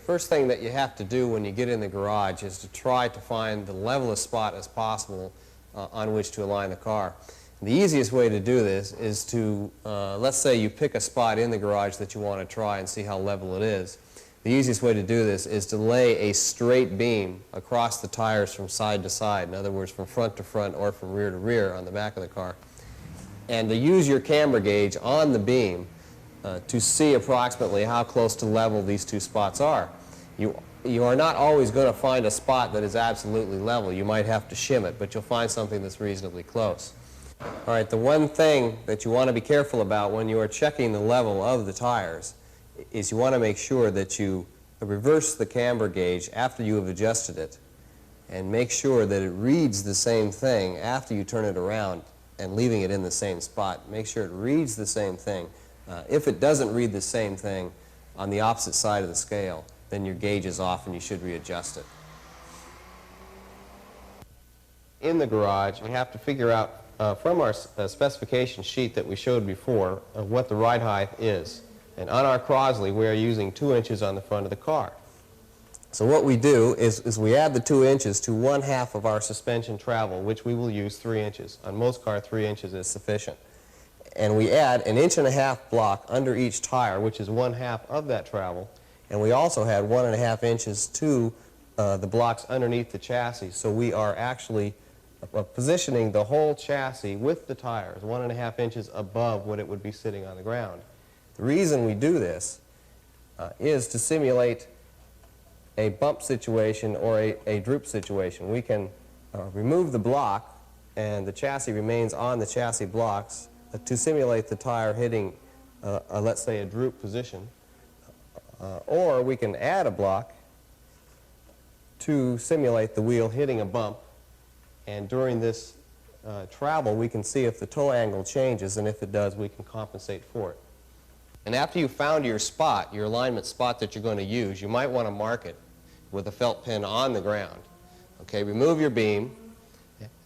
First thing that you have to do when you get in the garage is to try to find the levelest spot as possible on which to align the car. The easiest way to do this is to, let's say you pick a spot in the garage that you want to try and see how level it is. The easiest way to do this is to lay a straight beam across the tires from side to side, in other words from front to front or from rear to rear on the back of the car, and to use your camber gauge on the beam to see approximately how close to level these two spots are. You are not always going to find a spot that is absolutely level. You might have to shim it, but you'll find something that's reasonably close. All right, the one thing that you want to be careful about when you are checking the level of the tires is you want to make sure that you reverse the camber gauge after you have adjusted it and make sure that it reads the same thing after you turn it around and leaving it in the same spot. Make sure it reads the same thing. If it doesn't read the same thing on the opposite side of the scale, then your gauge is off and you should readjust it. In the garage, we have to figure out from our specification sheet that we showed before what the ride height is. And on our Crosley, we are using 2 inches on the front of the car. So what we do is we add the 2 inches to 1/2 of our suspension travel, which we will use 3 inches. On most cars, 3 inches is sufficient. And we add 1.5 inch block under each tire, which is 1/2 of that travel. And we also had 1.5 inches to the blocks underneath the chassis. So we are actually positioning the whole chassis with the tires 1.5 inches above what it would be sitting on the ground. The reason we do this is to simulate a bump situation or a droop situation. We can remove the block and the chassis remains on the chassis blocks to simulate the tire hitting, let's say, a droop position. Or we can add a block to simulate the wheel hitting a bump, and during this travel we can see if the toe angle changes, and if it does we can compensate for it. And after you've found your spot, your alignment spot that you're going to use, you might want to mark it with a felt pin on the ground. Okay, remove your beam.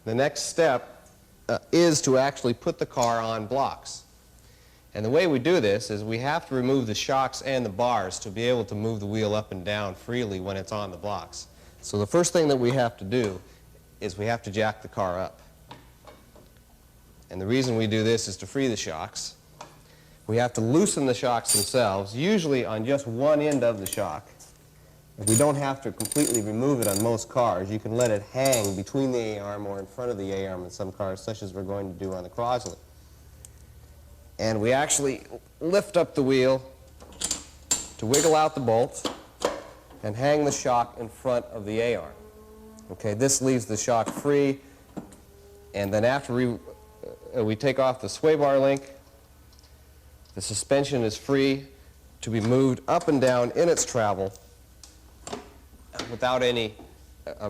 The next step is to actually put the car on blocks. And the way we do this is we have to remove the shocks and the bars to be able to move the wheel up and down freely when it's on the blocks. So the first thing that we have to do is we have to jack the car up. And the reason we do this is to free the shocks. We have to loosen the shocks themselves, usually on just one end of the shock. We don't have to completely remove it on most cars. You can let it hang between the A-arm or in front of the A-arm in some cars, such as we're going to do on the Crosley. And we actually lift up the wheel to wiggle out the bolts and hang the shock in front of the A-arm. Okay, this leaves the shock free, and then after we take off the sway bar link, the suspension is free to be moved up and down in its travel without any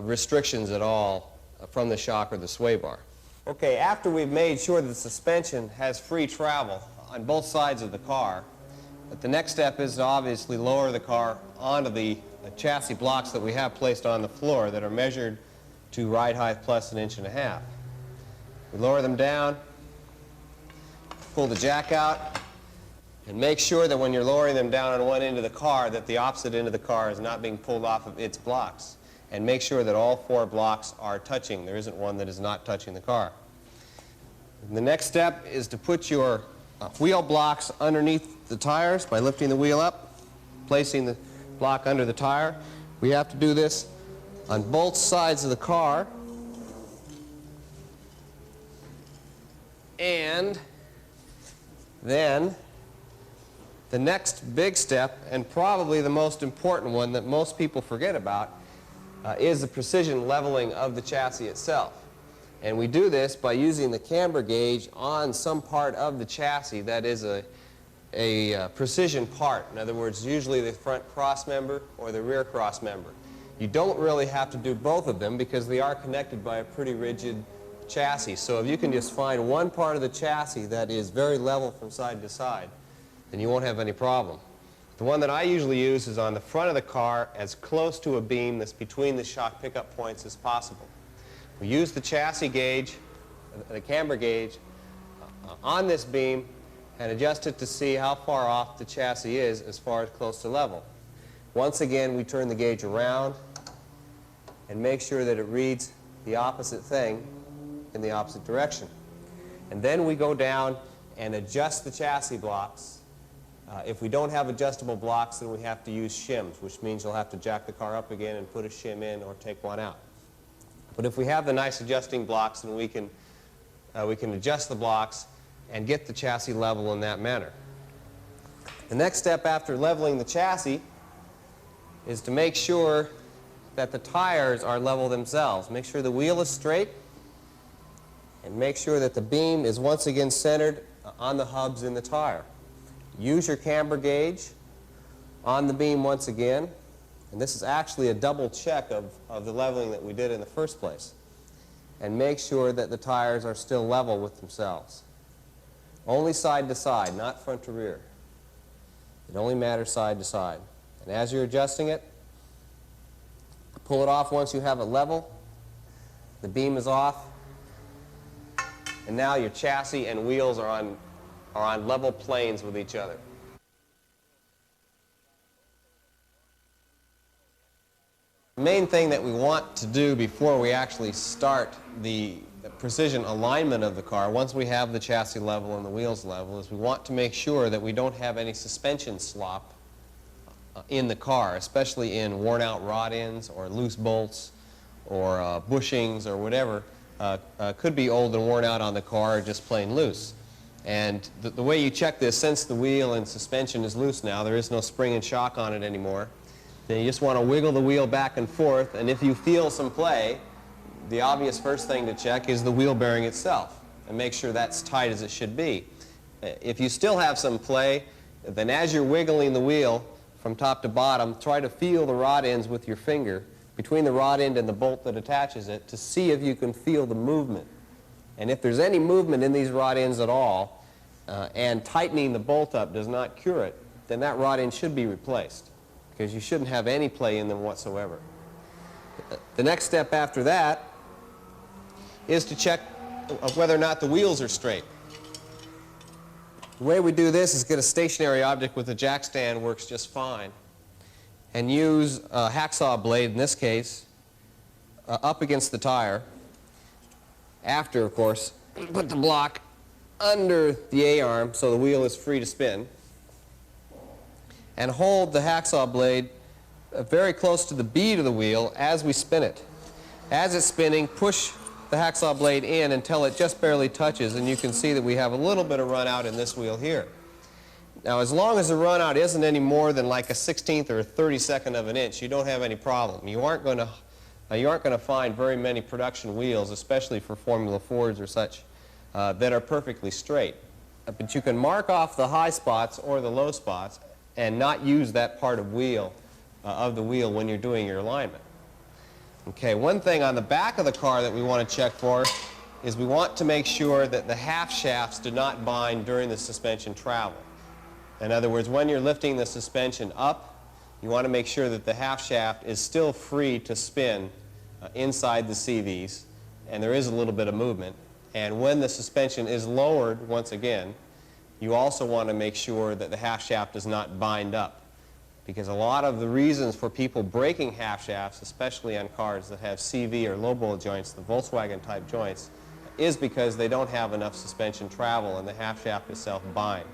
restrictions at all from the shock or the sway bar. Okay, after we've made sure that the suspension has free travel on both sides of the car, the next step is to obviously lower the car onto the chassis blocks that we have placed on the floor that are measured to ride height plus 1.5 inches. We lower them down, pull the jack out, and make sure that when you're lowering them down on one end of the car that the opposite end of the car is not being pulled off of its blocks. And make sure that all 4 blocks are touching. There isn't one that is not touching the car. And the next step is to put your wheel blocks underneath the tires by lifting the wheel up, placing the block under the tire. We have to do this on both sides of the car. And then the next big step, and probably the most important one that most people forget about, is the precision leveling of the chassis itself. And we do this by using the camber gauge on some part of the chassis that is a precision part. In other words, usually the front cross member or the rear cross member. You don't really have to do both of them because they are connected by a pretty rigid chassis. So if you can just find one part of the chassis that is very level from side to side, then you won't have any problem. The one that I usually use is on the front of the car as close to a beam that's between the shock pickup points as possible. We use the chassis gauge, the camber gauge, on this beam and adjust it to see how far off the chassis is as far as close to level. Once again, we turn the gauge around and make sure that it reads the opposite thing in the opposite direction. And then we go down and adjust the chassis blocks. If we don't have adjustable blocks, then we have to use shims, which means you'll have to jack the car up again and put a shim in or take one out. But if we have the nice adjusting blocks, then we can adjust the blocks and get the chassis level in that manner. The next step after leveling the chassis is to make sure that the tires are level themselves. Make sure the wheel is straight, and make sure that the beam is once again centered on the hubs in the tire. Use your camber gauge on the beam once again, and this is actually a double check of the leveling that we did in the first place. And make sure that the tires are still level with themselves. Only side to side, not front to rear. It only matters side to side. And as you're adjusting it, pull it off once you have it level. The beam is off. And now your chassis and wheels are on level planes with each other. The main thing that we want to do before we actually start the precision alignment of the car, once we have the chassis level and the wheels level, is we want to make sure that we don't have any suspension slop in the car, especially in worn out rod ends or loose bolts or bushings or whatever could be old and worn out on the car or just plain loose. And the way you check this, since the wheel and suspension is loose now, there is no spring and shock on it anymore, then you just want to wiggle the wheel back and forth, and if you feel some play, the obvious first thing to check is the wheel bearing itself and make sure that's tight as it should be. If you still have some play, then as you're wiggling the wheel from top to bottom, try to feel the rod ends with your finger between the rod end and the bolt that attaches it to see if you can feel the movement. And if there's any movement in these rod ends at all, and tightening the bolt up does not cure it, then that rod end should be replaced, because you shouldn't have any play in them whatsoever. The next step after that is to check whether or not the wheels are straight. The way we do this is get a stationary object with a jack stand, works just fine, and use a hacksaw blade, in this case, up against the tire. After, of course, put the block under the A-arm so the wheel is free to spin, and hold the hacksaw blade very close to the bead of the wheel as we spin it. As it's spinning, push the hacksaw blade in until it just barely touches, and you can see that we have a little bit of run out in this wheel here. Now, as long as the run out isn't any more than like a 1/16 or a 32nd of an inch, you don't have any problem. You aren't going to find very many production wheels, especially for Formula Fords or such, that are perfectly straight. But you can mark off the high spots or the low spots and not use that part of the wheel when you're doing your alignment. Okay, one thing on the back of the car that we want to check for is we want to make sure that the half shafts do not bind during the suspension travel. In other words, when you're lifting the suspension up, you want to make sure that the half shaft is still free to spin inside the CVs, and there is a little bit of movement. And when the suspension is lowered, once again, you also want to make sure that the half shaft does not bind up, because a lot of the reasons for people breaking half shafts, especially on cars that have CV or low bowl joints, the Volkswagen type joints, is because they don't have enough suspension travel and the half shaft itself binds.